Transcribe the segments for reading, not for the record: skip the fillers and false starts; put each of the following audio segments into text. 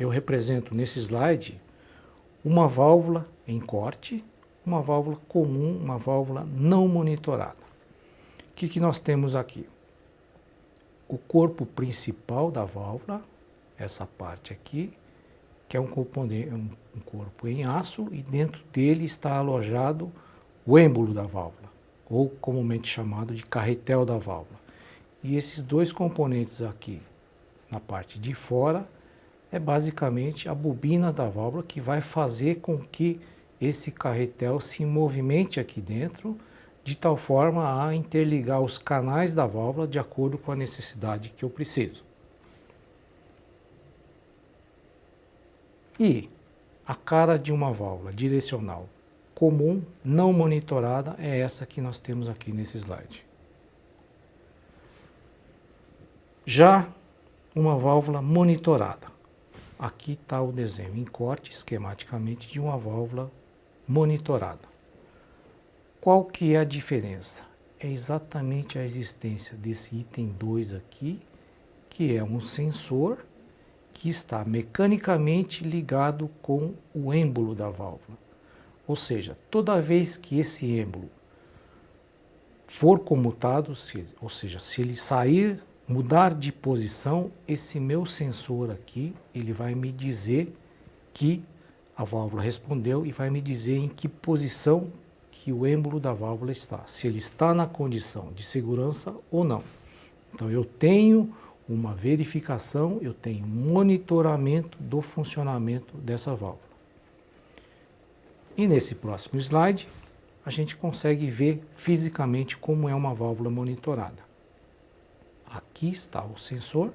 eu represento nesse slide uma válvula em corte, uma válvula comum, uma válvula não monitorada. O que nós temos aqui? O corpo principal da válvula, essa parte aqui, que é um componente, um corpo em aço, e dentro dele está alojado o êmbolo da válvula, ou comumente chamado de carretel da válvula. E esses dois componentes aqui, na parte de fora, é basicamente a bobina da válvula que vai fazer com que esse carretel se movimente aqui dentro, de tal forma a interligar os canais da válvula de acordo com a necessidade que eu preciso. E a cara de uma válvula direcional comum, não monitorada, é essa que nós temos aqui nesse slide. Já uma válvula monitorada. Aqui está o desenho em corte, esquematicamente, de uma válvula monitorada. Qual que é a diferença? É exatamente a existência desse item 2 aqui, que é um sensor que está mecanicamente ligado com o êmbolo da válvula. Ou seja, toda vez que esse êmbolo for comutado, ou seja, se ele sair, mudar de posição, esse meu sensor aqui, ele vai me dizer que a válvula respondeu e vai me dizer em que posição que o êmbolo da válvula está, se ele está na condição de segurança ou não. Então eu tenho uma verificação, eu tenho um monitoramento do funcionamento dessa válvula. E nesse próximo slide, a gente consegue ver fisicamente como é uma válvula monitorada. Aqui está o sensor,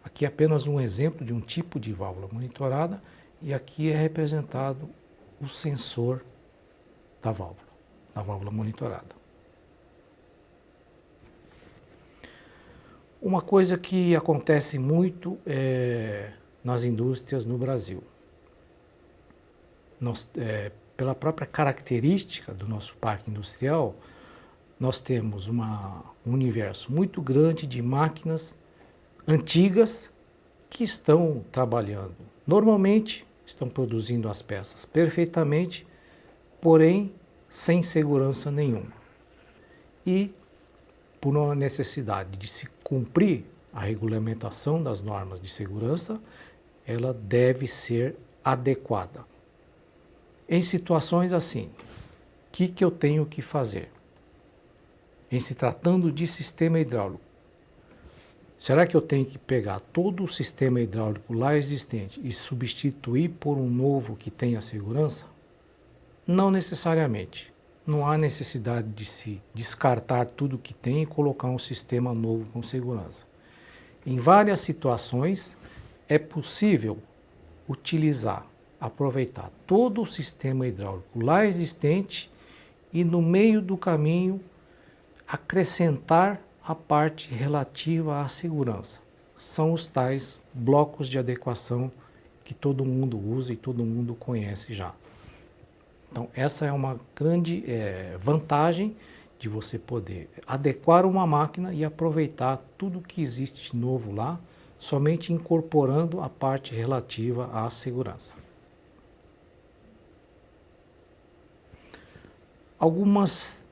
aqui é apenas um exemplo de um tipo de válvula monitorada, e aqui é representado o sensor da válvula monitorada. Uma coisa que acontece muito nas indústrias no Brasil. Pela própria característica do nosso parque industrial, nós temos um universo muito grande de máquinas antigas que estão trabalhando. Normalmente, estão produzindo as peças perfeitamente, porém, sem segurança nenhuma. E, por uma necessidade de se cumprir a regulamentação das normas de segurança, ela deve ser adequada. Em situações assim, o que eu tenho que fazer? Em se tratando de sistema hidráulico, será que eu tenho que pegar todo o sistema hidráulico lá existente e substituir por um novo que tenha segurança? Não necessariamente. Não há necessidade de se descartar tudo que tem e colocar um sistema novo com segurança. Em várias situações, é possível utilizar, aproveitar todo o sistema hidráulico lá existente e, no meio do caminho, acrescentar a parte relativa à segurança. São os tais blocos de adequação que todo mundo usa e todo mundo conhece já. Então, essa é uma grande vantagem de você poder adequar uma máquina e aproveitar tudo que existe de novo lá, somente incorporando a parte relativa à segurança. Algumas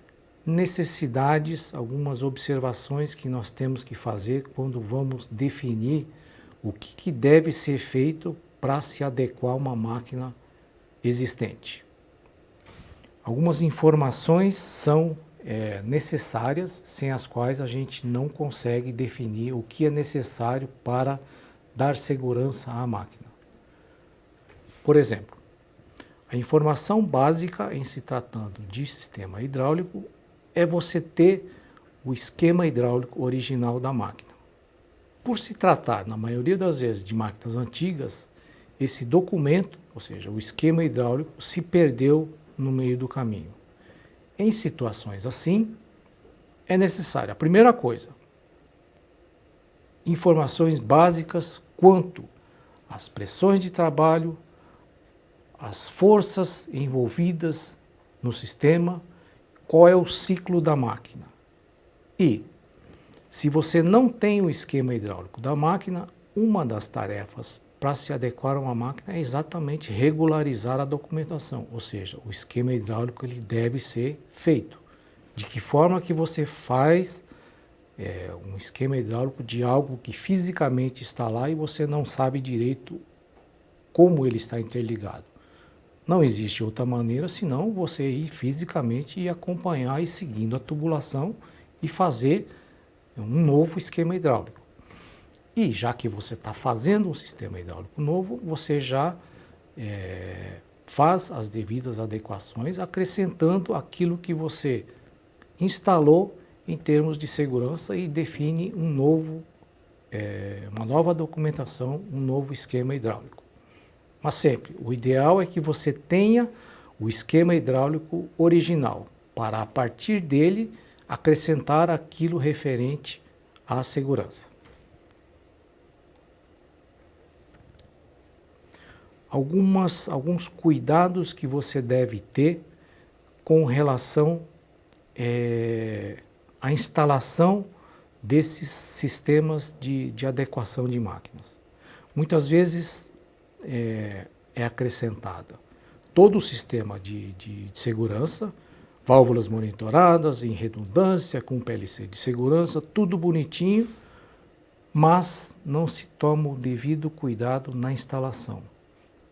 necessidades, algumas observações que nós temos que fazer quando vamos definir o que deve ser feito para se adequar a uma máquina existente. Algumas informações são necessárias, sem as quais a gente não consegue definir o que é necessário para dar segurança à máquina. Por exemplo, a informação básica em se tratando de sistema hidráulico é você ter o esquema hidráulico original da máquina. Por se tratar, na maioria das vezes, de máquinas antigas, esse documento, ou seja, o esquema hidráulico, se perdeu no meio do caminho. Em situações assim, é necessário, a primeira coisa, informações básicas quanto às pressões de trabalho, as forças envolvidas no sistema, qual é o ciclo da máquina. E, se você não tem o esquema hidráulico da máquina, uma das tarefas para se adequar a uma máquina é exatamente regularizar a documentação, ou seja, o esquema hidráulico ele deve ser feito. De que forma que você faz um esquema hidráulico de algo que fisicamente está lá e você não sabe direito como ele está interligado. Não existe outra maneira senão você ir fisicamente e acompanhar e seguindo a tubulação e fazer um novo esquema hidráulico. E já que você está fazendo um sistema hidráulico novo, você já faz as devidas adequações, acrescentando aquilo que você instalou em termos de segurança e define uma nova documentação, um novo esquema hidráulico. Mas sempre, o ideal é que você tenha o esquema hidráulico original, para a partir dele acrescentar aquilo referente à segurança. Alguns cuidados que você deve ter com relação à instalação desses sistemas de adequação de máquinas. Muitas vezes é acrescentada todo o sistema de segurança, válvulas monitoradas em redundância, com PLC de segurança, tudo bonitinho, mas não se toma o devido cuidado na instalação.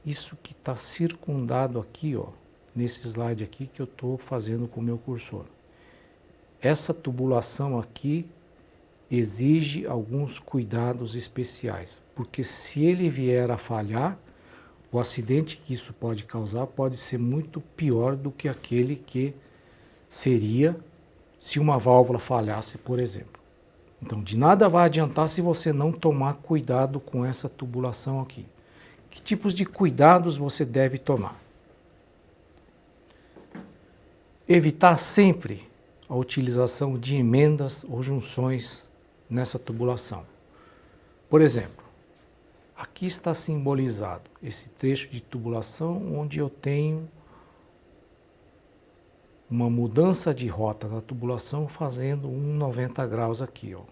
Isso que está circundado aqui, ó, nesse slide aqui que eu estou fazendo com o meu cursor. Essa tubulação aqui exige alguns cuidados especiais, porque se ele vier a falhar, o acidente que isso pode causar pode ser muito pior do que aquele que seria se uma válvula falhasse, por exemplo. Então, de nada vai adiantar se você não tomar cuidado com essa tubulação aqui. Que tipos de cuidados você deve tomar? Evitar sempre a utilização de emendas ou junções nessa tubulação. Por exemplo, aqui está simbolizado esse trecho de tubulação onde eu tenho uma mudança de rota na tubulação fazendo um 90 graus aqui, ó.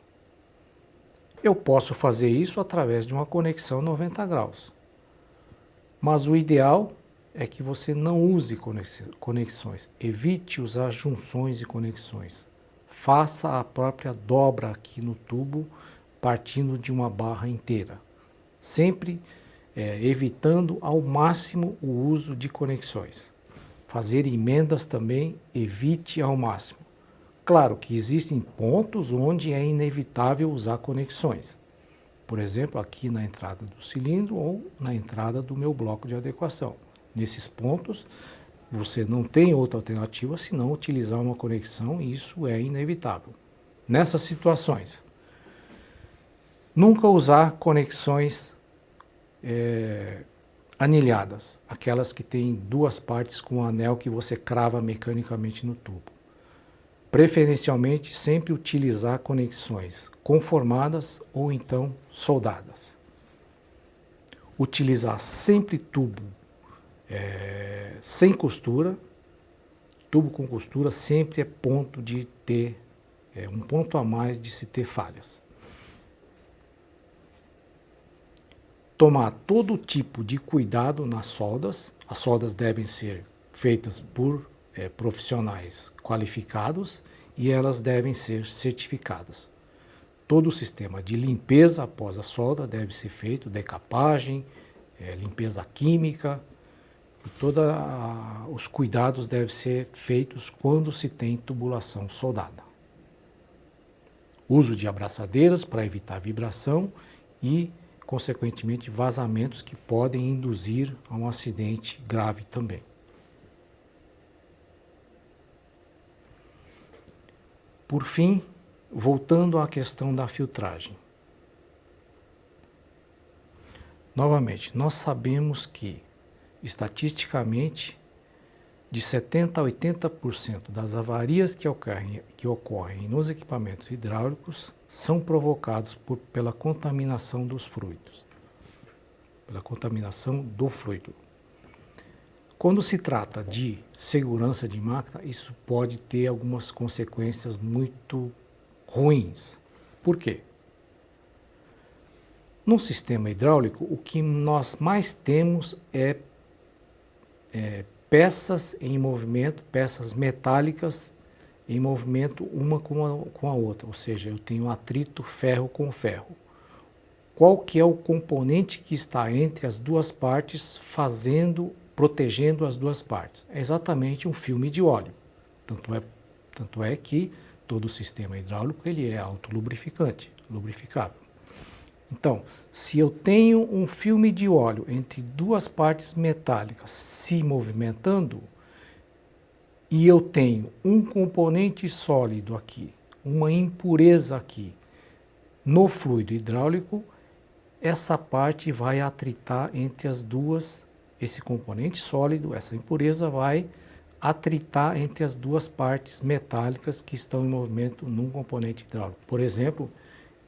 Eu posso fazer isso através de uma conexão 90 graus. Mas o ideal é que você não use conexões, evite usar junções e conexões. Faça a própria dobra aqui no tubo, partindo de uma barra inteira. Sempre evitando ao máximo o uso de conexões. Fazer emendas também, evite ao máximo. Claro que existem pontos onde é inevitável usar conexões. Por exemplo, aqui na entrada do cilindro ou na entrada do meu bloco de adequação. Nesses pontos, você não tem outra alternativa senão utilizar uma conexão e isso é inevitável. Nessas situações, nunca usar conexões anilhadas, aquelas que têm duas partes com um anel que você crava mecanicamente no tubo. Preferencialmente, sempre utilizar conexões conformadas ou então soldadas. Utilizar sempre tubo sem costura. Tubo com costura sempre é ponto de ter, um ponto a mais de se ter falhas. Tomar todo tipo de cuidado nas soldas. As soldas devem ser feitas por profissionais qualificados e elas devem ser certificadas. Todo o sistema de limpeza após a solda deve ser feito, decapagem, limpeza química, e todos os cuidados devem ser feitos quando se tem tubulação soldada. Uso de abraçadeiras para evitar vibração e, consequentemente, vazamentos que podem induzir a um acidente grave também. Por fim, voltando à questão da filtragem. Novamente, nós sabemos que, estatisticamente, de 70% a 80% das avarias que ocorrem nos equipamentos hidráulicos são provocados pela contaminação dos fluidos, pela contaminação do fluido. Quando se trata de segurança de máquina, isso pode ter algumas consequências muito ruins. Por quê? No sistema hidráulico, o que nós mais temos é peças em movimento, peças metálicas em movimento uma com a outra, ou seja, eu tenho atrito ferro com ferro. Qual que é o componente que está entre as duas partes protegendo as duas partes? É exatamente um filme de óleo. Tanto é que todo o sistema hidráulico ele é autolubrificante, lubrificável. Então, se eu tenho um filme de óleo entre duas partes metálicas se movimentando, e eu tenho um componente sólido aqui, uma impureza aqui, no fluido hidráulico, essa parte vai atritar entre as duas, esse componente sólido, essa impureza vai atritar entre as duas partes metálicas que estão em movimento num componente hidráulico. Por exemplo,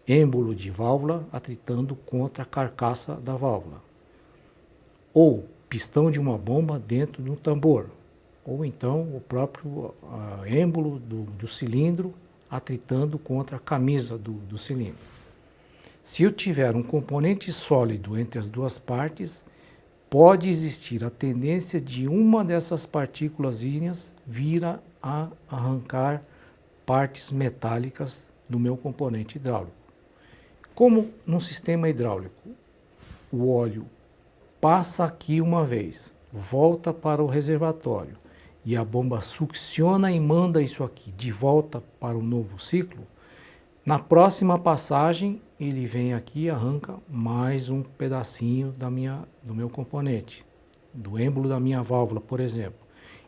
êmbolo de válvula atritando contra a carcaça da válvula. Ou pistão de uma bomba dentro de um tambor. Ou então o próprio êmbolo do cilindro atritando contra a camisa do cilindro. Se eu tiver um componente sólido entre as duas partes, pode existir a tendência de uma dessas partículas vir a arrancar partes metálicas do meu componente hidráulico. Como no sistema hidráulico, o óleo passa aqui uma vez, volta para o reservatório e a bomba succiona e manda isso aqui de volta para o novo ciclo, na próxima passagem ele vem aqui e arranca mais um pedacinho do meu componente, do êmbolo da minha válvula, por exemplo.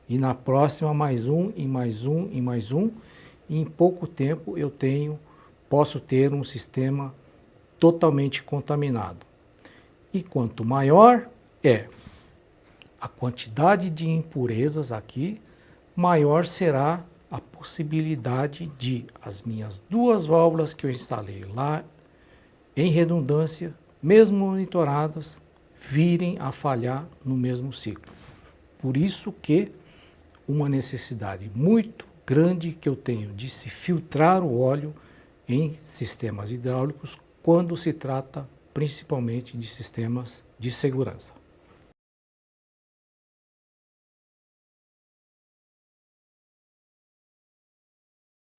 E na próxima mais um, e mais um, e mais um, e em pouco tempo eu posso ter um sistema totalmente contaminado. E quanto maior é a quantidade de impurezas aqui, maior será a possibilidade de as minhas duas válvulas que eu instalei lá em redundância, mesmo monitoradas, virem a falhar no mesmo ciclo. Por isso que uma necessidade muito grande que eu tenho de se filtrar o óleo em sistemas hidráulicos quando se trata principalmente de sistemas de segurança.